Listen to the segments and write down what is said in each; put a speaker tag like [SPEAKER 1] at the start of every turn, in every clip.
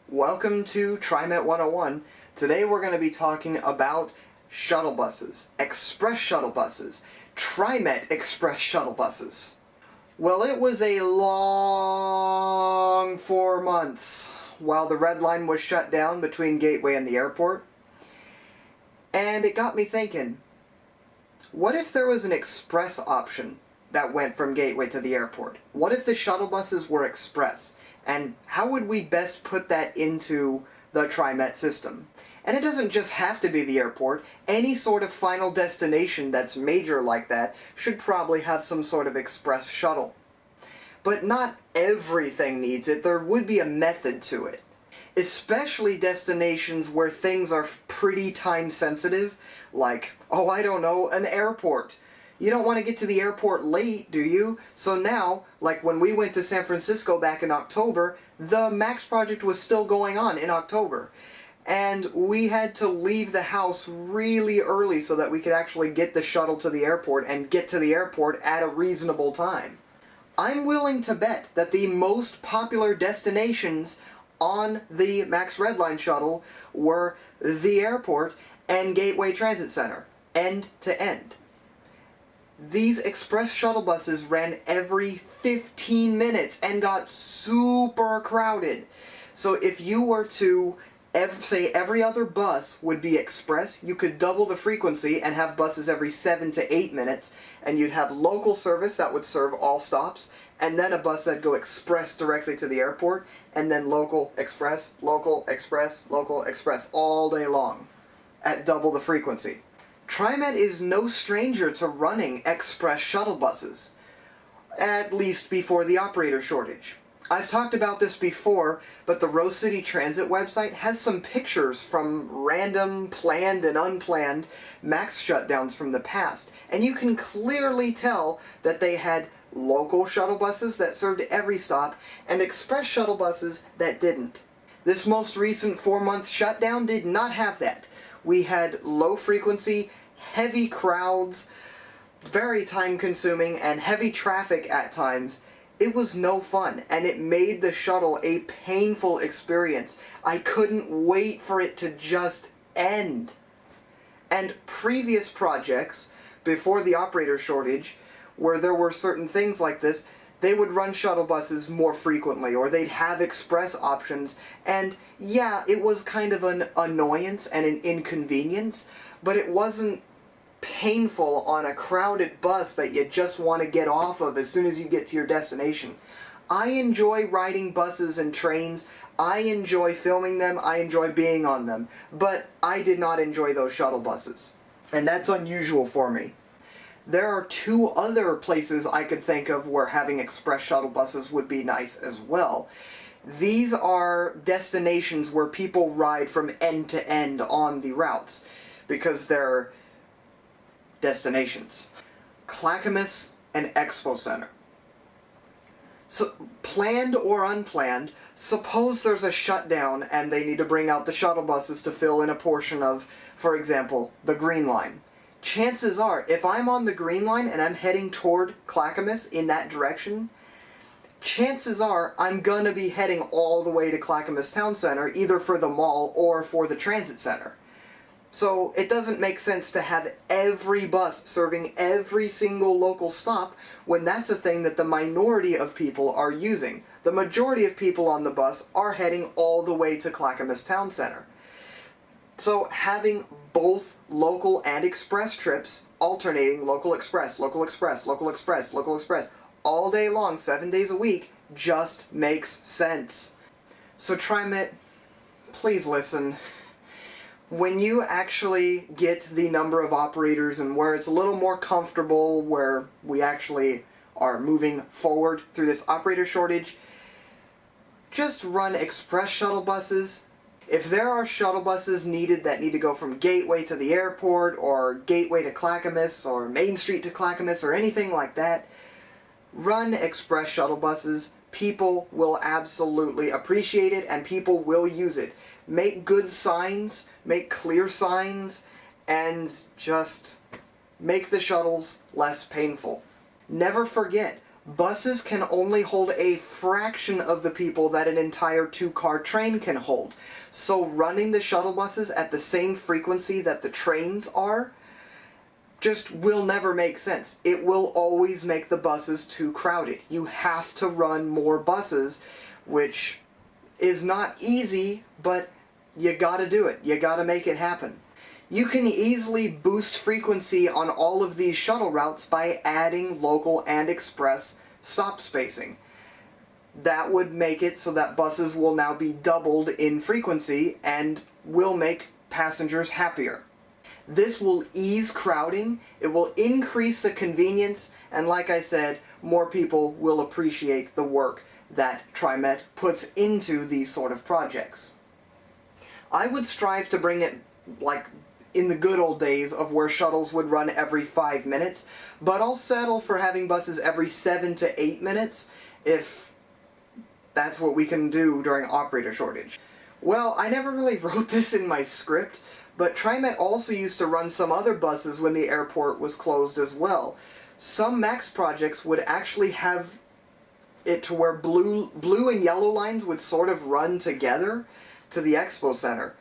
[SPEAKER 1] Welcome to Trimet 101. Today we're going to be talking about shuttle buses, express shuttle buses, Trimet express shuttle buses. Well, it was a long 4 months while the Red Line was shut down between Gateway and the airport. And it got me thinking, what if there was an express option that went from Gateway to the airport? What if the shuttle buses were express? And how would we best put that into the Trimet system? And it doesn't just have to be the airport. Any sort of final destination that's major like that should probably have some sort of express shuttle. But not everything needs it. There would be a method to it. Especially destinations where things are pretty time sensitive, like, oh, I don't know, an airport. You don't want to get to the airport late, do you? So now, like when we went to San Francisco back in October, the MAX project was still going on in October. And we had to leave the house really early so that we could actually get the shuttle to the airport and get to the airport at a reasonable time. I'm willing to bet that the most popular destinations on the MAX Red Line shuttle were the airport and Gateway Transit Center, end to end. These express shuttle buses ran every 15 minutes and got super crowded. So if you were to say every other bus would be express, you could double the frequency and have buses every 7 to 8 minutes, and you'd have local service that would serve all stops, and then a bus that'd go express directly to the airport, and then local express, local express, local express all day long at double the frequency. Trimet is no stranger to running express shuttle buses, at least before the operator shortage. I've talked about this before, but the Rose City Transit website has some pictures from random, planned, and unplanned MAX shutdowns from the past, and you can clearly tell that they had local shuttle buses that served every stop and express shuttle buses that didn't. This most recent 4-month shutdown did not have that. We had low frequency, heavy crowds, very time consuming, and heavy traffic at times. It was no fun, and it made the shuttle a painful experience. I couldn't wait for it to just end. And previous projects, before the operator shortage, where there were certain things like this, they would run shuttle buses more frequently, or they'd have express options, and yeah, it was kind of an annoyance and an inconvenience, but it wasn't painful on a crowded bus that you just want to get off of as soon as you get to your destination. I enjoy riding buses and trains, I enjoy filming them, I enjoy being on them, but I did not enjoy those shuttle buses, and that's unusual for me. There are 2 other places I could think of where having express shuttle buses would be nice as well. These are destinations where people ride from end to end on the routes, because they're destinations. Clackamas and Expo Center. So, planned or unplanned, suppose there's a shutdown and they need to bring out the shuttle buses to fill in a portion of, for example, the Green Line. Chances are, if I'm on the Green Line and I'm heading toward Clackamas in that direction, chances are I'm gonna be heading all the way to Clackamas Town Center, either for the mall or for the transit center. So it doesn't make sense to have every bus serving every single local stop when that's a thing that the minority of people are using. The majority of people on the bus are heading all the way to Clackamas Town Center. So having both local and express trips, alternating local express, local express, local express, local express, all day long, 7 days a week, just makes sense. So Trimet, please listen. When you actually get the number of operators and where it's a little more comfortable, where we actually are moving forward through this operator shortage, just run express shuttle buses. If there are shuttle buses needed that need to go from Gateway to the airport, or Gateway to Clackamas, or Main Street to Clackamas, or anything like that, run express shuttle buses. People will absolutely appreciate it, and people will use it. Make good signs, make clear signs, and just make the shuttles less painful. Never forget, Buses can only hold a fraction of the people that an entire two-car train can hold. So running the shuttle buses at the same frequency that the trains are just will never make sense. It will always make the buses too crowded. You have to run more buses, which is not easy, but you gotta do it. You gotta make it happen. You can easily boost frequency on all of these shuttle routes by adding local and express stop spacing. That would make it so that buses will now be doubled in frequency and will make passengers happier. This will ease crowding, it will increase the convenience, and like I said, more people will appreciate the work that Trimet puts into these sort of projects. I would strive to bring it like in the good old days of where shuttles would run every 5 minutes, but I'll settle for having buses every 7 to 8 minutes if that's what we can do during operator shortage. Well, I never really wrote this in my script, but Trimet also used to run some other buses when the airport was closed as well. Some MAX projects would actually have it to where blue and yellow lines would sort of run together to the expo center.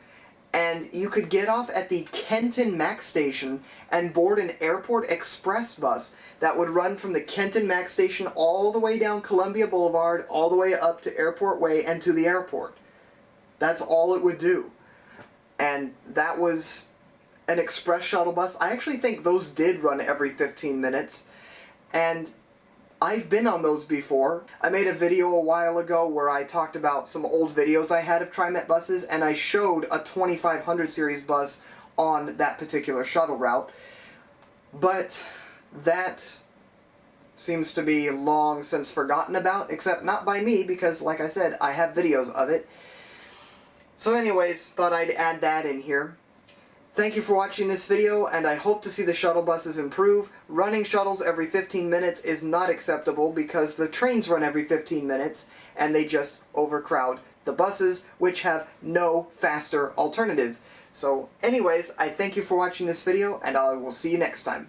[SPEAKER 1] And you could get off at the Kenton MAX station and board an airport express bus that would run from the Kenton MAX station all the way down Columbia Boulevard, all the way up to Airport Way and to the airport. That's all it would do. And that was an express shuttle bus. I actually think those did run every 15 minutes. And I've been on those before. I made a video a while ago where I talked about some old videos I had of Trimet buses, and I showed a 2500 series bus on that particular shuttle route. But that seems to be long since forgotten about, except not by me, because like I said, I have videos of it. So anyways, thought I'd add that in here. Thank you for watching this video, and I hope to see the shuttle buses improve. Running shuttles every 15 minutes is not acceptable because the trains run every 15 minutes, and they just overcrowd the buses, which have no faster alternative. So anyways, I thank you for watching this video, and I will see you next time.